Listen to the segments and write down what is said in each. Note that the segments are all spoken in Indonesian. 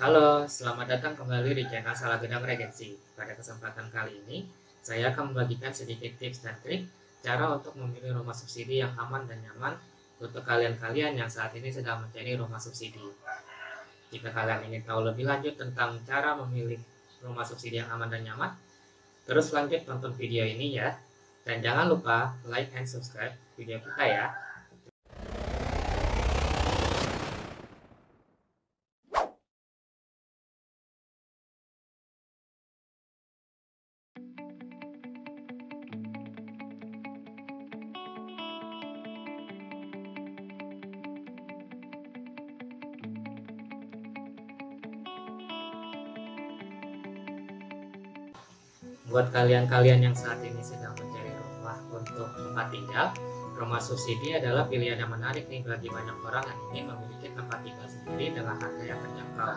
Halo, selamat datang kembali di channel Salagedang Regency. Pada kesempatan kali ini, saya akan membagikan sedikit tips dan trik cara untuk memilih rumah subsidi yang aman dan nyaman untuk kalian-kalian yang saat ini sedang mencari rumah subsidi. Jika kalian ingin tahu lebih lanjut tentang cara memilih rumah subsidi yang aman dan nyaman, terus lanjut tonton video ini ya. Dan jangan lupa like and subscribe video kita ya. Buat kalian-kalian yang saat ini sedang mencari rumah untuk tempat tinggal, rumah subsidi adalah pilihan yang menarik nih bagi banyak orang yang ingin memiliki tempat tinggal sendiri dengan harga yang terjangkau.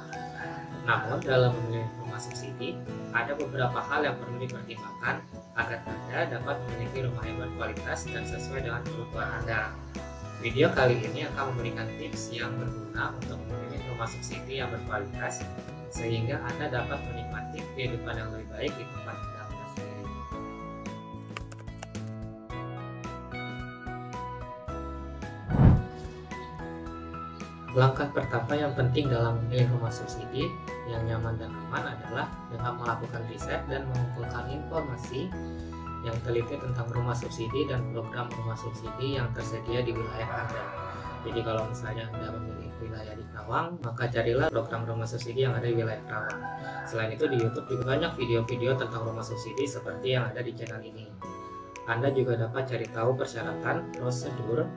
Namun dalam memilih rumah subsidi, ada beberapa hal yang perlu dipertimbangkan agar Anda dapat memiliki rumah yang berkualitas dan sesuai dengan kebutuhan Anda. Video kali ini akan memberikan tips yang berguna untuk memilih rumah subsidi yang berkualitas, sehingga Anda dapat menikmati kehidupan yang lebih baik di tempat tinggal Anda sendiri. Langkah pertama yang penting dalam memilih rumah subsidi yang nyaman dan aman adalah dengan melakukan riset dan mengumpulkan informasi yang teliti tentang rumah subsidi dan program rumah subsidi yang tersedia di wilayah Anda. Jadi kalau misalnya Anda memilih wilayah di Karawang, maka carilah program rumah subsidi yang ada di wilayah Karawang. Selain itu di YouTube juga banyak video-video tentang rumah subsidi seperti yang ada di channel ini. Anda juga dapat cari tahu persyaratan, prosedur,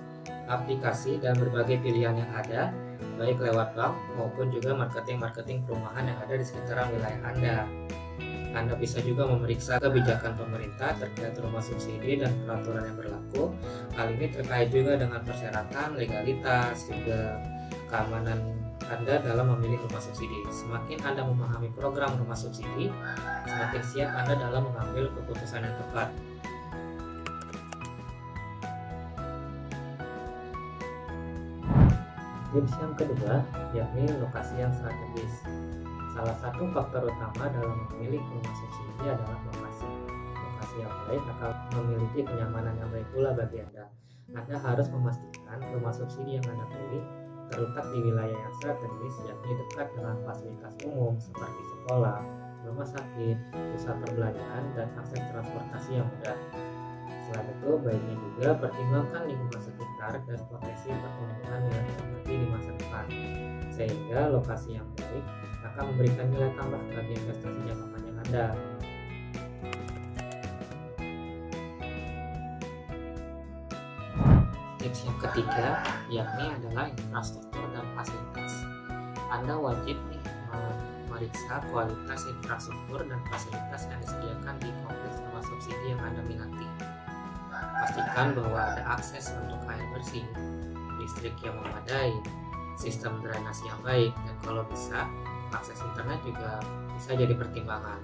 aplikasi, dan berbagai pilihan yang ada, baik lewat bank maupun juga marketing-marketing perumahan yang ada di sekitaran wilayah Anda. Anda bisa juga memeriksa kebijakan pemerintah terkait rumah subsidi dan peraturan yang berlaku. Hal ini terkait juga dengan persyaratan, legalitas, juga keamanan Anda dalam memilih rumah subsidi. Semakin Anda memahami program rumah subsidi, semakin siap Anda dalam mengambil keputusan yang tepat. Tips yang kedua, yakni lokasi yang strategis. Salah satu faktor utama dalam memilih rumah subsidi adalah lokasi. Lokasi yang baik akan memiliki kenyamanan yang baik pula bagi Anda. Anda harus memastikan rumah subsidi yang Anda pilih terletak di wilayah yang strategis, yakni dekat dengan fasilitas umum seperti sekolah, rumah sakit, pusat perbelanjaan, dan akses transportasi yang mudah. Selain itu, baiknya juga pertimbangkan lingkungan sekitar dan potensi pertumbuhan yang terjadi di masa depan, sehingga lokasi yang baik akan memberikan nilai tambah bagi investasi jangka panjang Anda. Tips yang ketiga yakni adalah infrastruktur dan fasilitas. Anda wajib memeriksa kualitas infrastruktur dan fasilitas yang disediakan di kompleks rumah subsidi yang Anda minati. Pastikan bahwa ada akses untuk air bersih, listrik yang memadai, sistem drainasi yang baik, dan kalau bisa akses internet juga bisa jadi pertimbangan.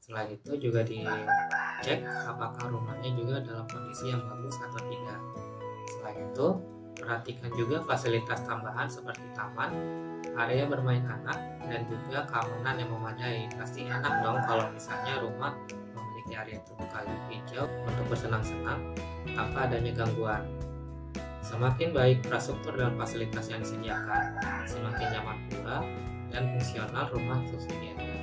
Selain itu juga dicek apakah rumahnya juga dalam kondisi yang bagus atau tidak. Selain itu, perhatikan juga fasilitas tambahan seperti taman, area bermain anak, dan juga keamanan yang memadai. Pasti enak dong kalau misalnya rumah memiliki area terbuka hijau untuk bersenang-senang tanpa adanya gangguan. Semakin baik infrastruktur dan fasilitas yang disediakan, semakin nyaman pula dan fungsional rumah subsidi Anda.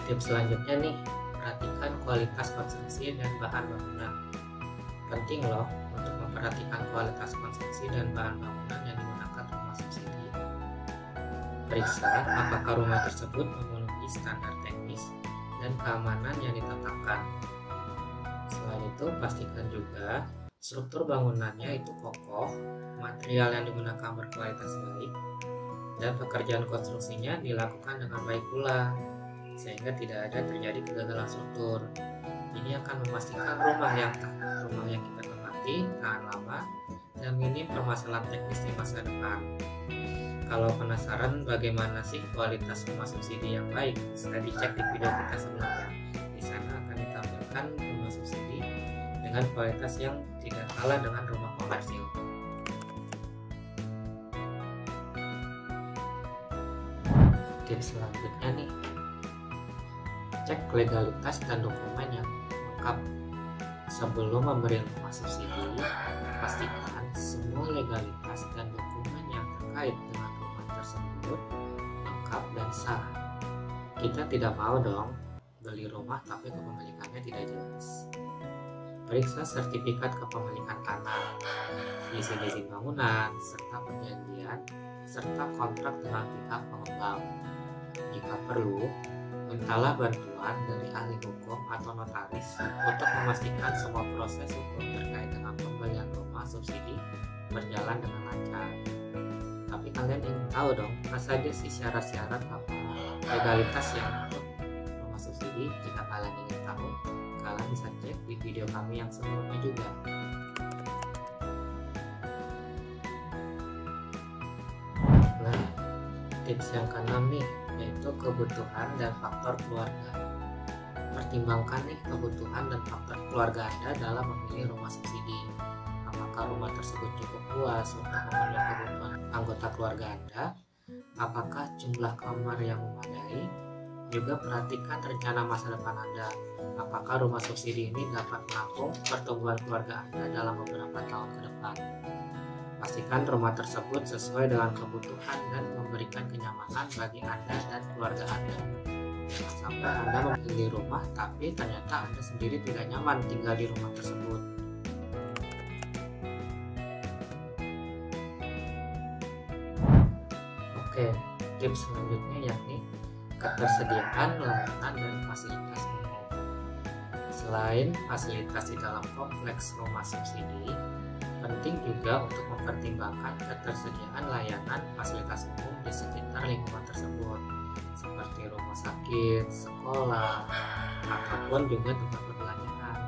Tips selanjutnya nih, perhatikan kualitas konstruksi dan bahan bangunan. Penting loh untuk memperhatikan kualitas konstruksi dan bahan bangunan yang digunakan rumah subsidi. Periksa apakah rumah tersebut memenuhi standar teknis dan keamanan yang ditetapkan. Selain itu, pastikan juga struktur bangunannya itu kokoh, material yang digunakan berkualitas baik, dan pekerjaan konstruksinya dilakukan dengan baik pula, sehingga tidak ada terjadi kegagalan struktur. Ini akan memastikan rumah yang kita tempati tahan lama dan minim permasalahan teknis di masa depan. Kalau penasaran bagaimana sih kualitas rumah subsidi yang baik, bisa dicek di video kita sebelumnya. Di sana akan ditampilkan rumah subsidi dengan kualitas yang tidak kalah dengan rumah komersil. Tips selanjutnya nih, cek legalitas dan dokumen yang lengkap. Sebelum memberi rumah subsidi, pastikan semua legalitas dan dokumen yang terkait dengan rumah tersebut lengkap dan sah. Kita tidak mau dong beli rumah tapi kepemilikannya tidak jelas. Periksa sertifikat kepemilikan tanah, izin bangunan, serta perjanjian, serta kontrak dengan pihak pengembang. Jika perlu, mintalah bantuan dari ahli hukum atau notaris untuk memastikan semua proses hukum terkait dengan pembelian rumah subsidi berjalan dengan lancar. Tapi kalian ingin tahu dong, apa saja sih syarat-syarat apa legalitas yang untuk rumah subsidi? Jika kalian ingin tahu, kalian bisa cek di video kami yang sebelumnya juga. Nah, tips yang keenam nih, yaitu kebutuhan dan faktor keluarga. Pertimbangkan nih kebutuhan dan faktor keluarga Anda dalam memilih rumah subsidi. Apakah rumah tersebut cukup luas untuk memenuhi kebutuhan anggota keluarga Anda? Apakah jumlah kamar yang memadai? Juga perhatikan rencana masa depan Anda. Apakah rumah subsidi ini dapat menampung pertumbuhan keluarga Anda dalam beberapa tahun ke depan? Pastikan rumah tersebut sesuai dengan kebutuhan dan memberikan kenyamanan bagi Anda dan keluarga Anda. Jangan sampai Anda memilih rumah tapi ternyata Anda sendiri tidak nyaman tinggal di rumah tersebut. Oke, tips selanjutnya yakni ketersediaan layanan dan fasilitas umum. Selain fasilitas di dalam kompleks rumah subsidi, penting juga untuk mempertimbangkan ketersediaan layanan fasilitas umum di sekitar lingkungan tersebut, seperti rumah sakit, sekolah, ataupun juga tempat perbelanjaan.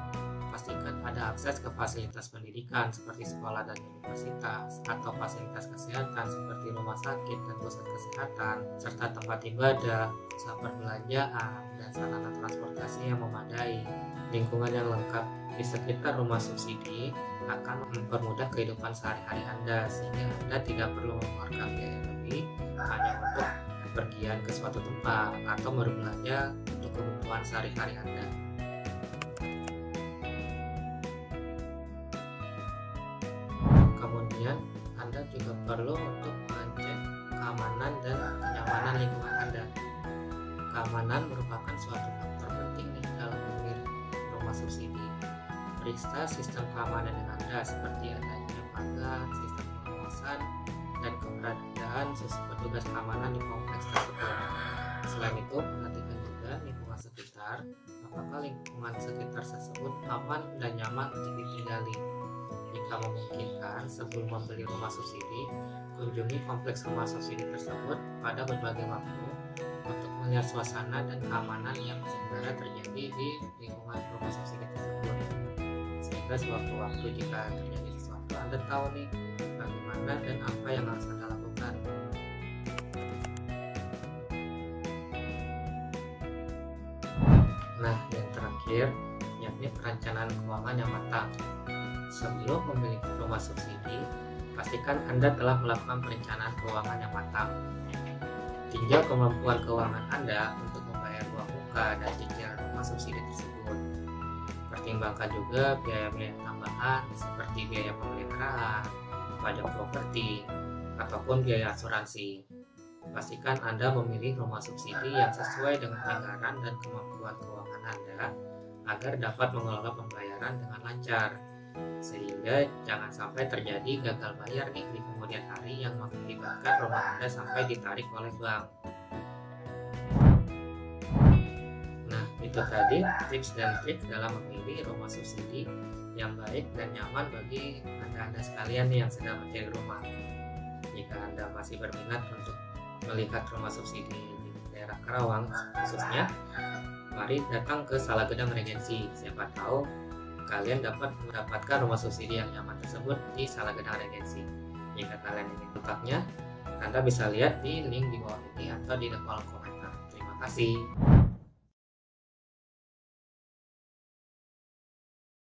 Pastikan ada akses ke fasilitas pendidikan seperti sekolah dan universitas, atau fasilitas kesehatan seperti rumah sakit dan pusat kesehatan, serta tempat ibadah, pusat perbelanjaan, dan sarana transportasi yang memadai. Lingkungan yang lengkap di sekitar rumah subsidi akan mempermudah kehidupan sehari-hari Anda, sehingga Anda tidak perlu mengeluarkan biaya lebih hanya untuk pergian ke suatu tempat atau berbelanja untuk kebutuhan sehari-hari Anda. Kemudian Anda juga perlu untuk mengecek keamanan dan kenyamanan lingkungan Anda. Keamanan merupakan suatu faktor penting nih dalam memilih rumah subsidi. Periksa sistem keamanan yang ada seperti adanya pagar, sistem pengawasan, dan keberadaan petugas keamanan di kompleks tersebut. Selain itu, perhatikan juga lingkungan sekitar, apakah lingkungan sekitar tersebut aman dan nyaman untuk ditinggali. Jika memungkinkan, sebelum membeli rumah subsidi, kunjungi kompleks rumah subsidi tersebut pada berbagai waktu untuk melihat suasana dan keamanan yang sebenarnya terjadi di lingkungan rumah subsidi tersebut. Sehingga sewaktu-waktu jika terjadi sesuatu, Anda tahu nih bagaimana dan apa yang harus Anda lakukan. Nah, yang terakhir yakni perencanaan keuangan yang matang. Sebelum memiliki rumah subsidi, pastikan Anda telah melakukan perencanaan keuangan yang matang. Tinjau kemampuan keuangan Anda untuk membayar uang muka dan cicilan rumah subsidi tersebut. Pertimbangkan juga biaya-biaya tambahan seperti biaya pemeliharaan, pajak properti, ataupun biaya asuransi. Pastikan Anda memilih rumah subsidi yang sesuai dengan anggaran dan kemampuan keuangan Anda agar dapat mengelola pembayaran dengan lancar, sehingga jangan sampai terjadi gagal bayar nih di kemudian hari yang mengakibatkan rumah Anda sampai ditarik oleh bank. Nah, itu tadi tips dan trik dalam memilih rumah subsidi yang baik dan nyaman bagi Anda sekalian yang sedang mencari rumah. Jika Anda masih berminat untuk melihat rumah subsidi di daerah Karawang khususnya, mari datang ke Salagenang Regency. Siapa tahu kalian dapat mendapatkan rumah subsidi yang nyaman tersebut di Salagenang Regency. Jika kalian ingin tempatnya, Anda bisa lihat di link di bawah ini atau di kolom komentar. Terima kasih.